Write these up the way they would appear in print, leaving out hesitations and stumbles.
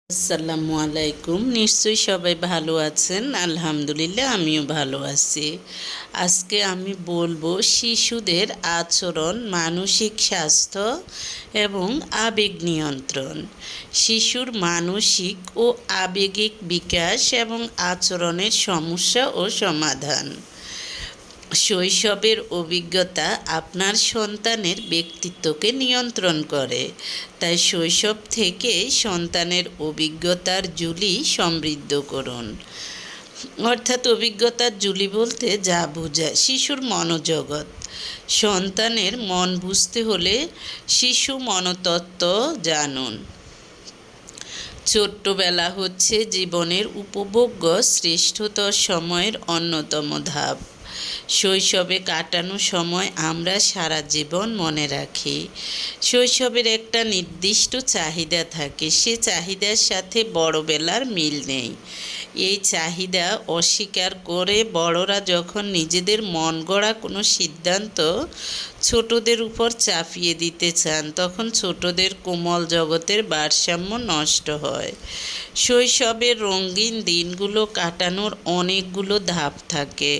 আসসালামু আলাইকুম। নিশ্চয়ই সবাই ভালো আছেন। আলহামদুলিল্লাহ আমিও ভালো আছি। আজকে আমি বলবো শিশুদের আচরণ, মানসিক স্বাস্থ্য এবং আবেগ নিয়ন্ত্রণ। শিশুর মানসিক ও আবেগিক বিকাশ এবং আচরণের সমস্যা ও সমাধান। শৈশবের অভিজ্ঞতা আপনার সন্তানের ব্যক্তিত্বকে নিয়ন্ত্রণ করে, তাই শৈশব থেকেই সন্তানের অভিজ্ঞতার ঝুলি সমৃদ্ধ করুন। অর্থাৎ অভিজ্ঞতার ঝুলি বলতে যা বোঝায় শিশুর মনোজগৎ। সন্তানের মন বুঝতে হলে শিশু মনতত্ত্ব জানুন। ছোট্টবেলা হচ্ছে জীবনের উপভোগ্য শ্রেষ্ঠতর সময়ের অন্যতম ধাপ। শৈশবে কাটানো সময় আমরা সারা জীবন মনে রাখি। শৈশবের একটা নির্দিষ্ট চাহিদা থাকে, সে চাহিদার সাথে বড়বেলার মিল নেই। এই চাহিদা অস্বীকার করে বড়রা যখন নিজেদের মন গড়া কোনো সিদ্ধান্ত ছোটদের উপর চাপিয়ে দিতে চান, তখন ছোটদের কোমল জগতের ভারসাম্য নষ্ট হয়। শৈশবের রঙিন দিনগুলো কাটানোর অনেকগুলো ধাপ থাকে।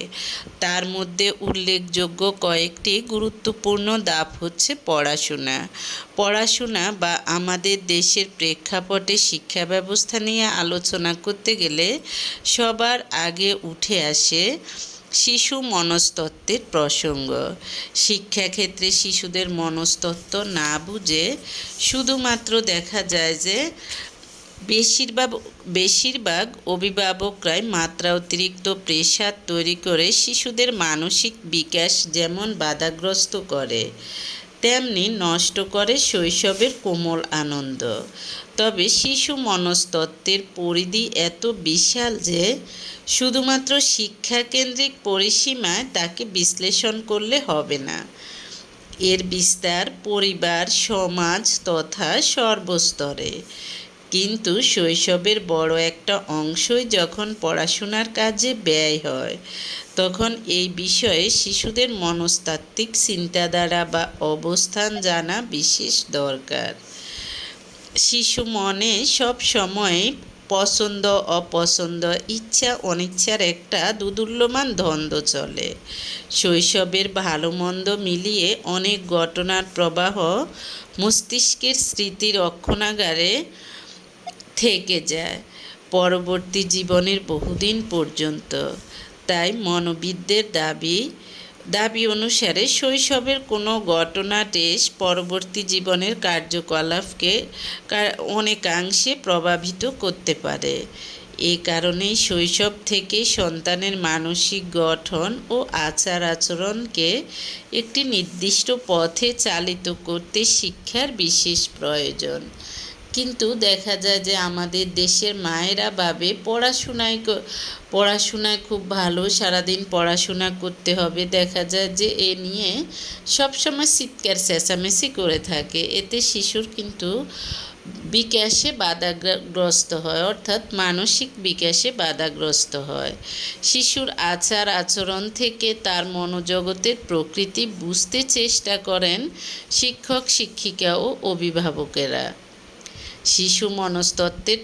তার মধ্যে উল্লেখযোগ্য কয়েকটি গুরুত্বপূর্ণ ধাপ হচ্ছে পড়াশোনা। পড়াশোনা বা আমাদের দেশের প্রেক্ষাপটে শিক্ষা ব্যবস্থা নিয়ে আলোচনা করতে গেলে সবার আগে উঠে আসে শিশু মনস্তত্ত্বের প্রসঙ্গ। শিক্ষাক্ষেত্রে শিশুদের মনস্তত্ত্ব না বুঝে শুধুমাত্র দেখা যায় যে বেশিরভাগ অভিভাবকরাই মাত্রা অতিরিক্ত প্রেশার তৈরি করে শিশুদের মানসিক বিকাশ যেমন বাধাগ্রস্ত করে, তেমনি নষ্ট করে শৈশবের কোমল আনন্দ। তবে শিশু মনস্তত্ত্বের পরিধি এত বিশাল যে শুধুমাত্র শিক্ষাকেন্দ্রিক পরিসীমায় তাকে বিশ্লেষণ করলে হবে না। এর বিস্তার পরিবার, সমাজ তথা সর্বস্তরে। কিন্তু শৈশবের বড় একটা অংশই যখন পড়াশোনার কাজে ব্যয় হয়, তখন এই বিষয়ে শিশুদের মনস্তাত্ত্বিক চিন্তাধারা বা অবস্থান জানা বিশেষ দরকার। শিশু মনে সব সময় পছন্দ অপছন্দ, ইচ্ছা অনিচ্ছার একটা দোদুল্যমান দ্বন্দ্ব চলে। শৈশবের ভালো মন্দ মিলিয়ে অনেক ঘটনার প্রবাহ মস্তিষ্কের স্মৃতির রক্ষণাগারে থেকে যায় পরবর্তী জীবনের বহুদিন পর্যন্ত। তাই মনোবিদদের দাবি অনুসারে শৈশবের কোনো ঘটনা পরবর্তী জীবনের কার্যকলাপকে অনেকাংশে প্রভাবিত করতে পারে। এ কারণেই শৈশব থেকেই সন্তানের মানসিক গঠন ও আচার আচরণকে একটি নির্দিষ্ট পথে চালিত করতে শিক্ষার বিশেষ প্রয়োজন। কিন্তু দেখা যায় যে আমাদের দেশের মায়েরা ভাবে পড়াশোনায় খুব ভালো, সারাদিন পড়াশোনা করতে হবে। দেখা যায় যে এ নিয়ে সবসময় চিৎকার চেঁচামেচি করে থাকে। এতে শিশুর কিন্তু বিকাশে বাধাগ্রস্ত হয়, অর্থাৎ মানসিক বিকাশে বাধাগ্রস্ত হয়। শিশুর আচার আচরণ থেকে তার মনোজগতের প্রকৃতি বুঝতে চেষ্টা করেন শিক্ষক শিক্ষিকা ও অভিভাবকেরা। শিশু মনস্তত্ত্বের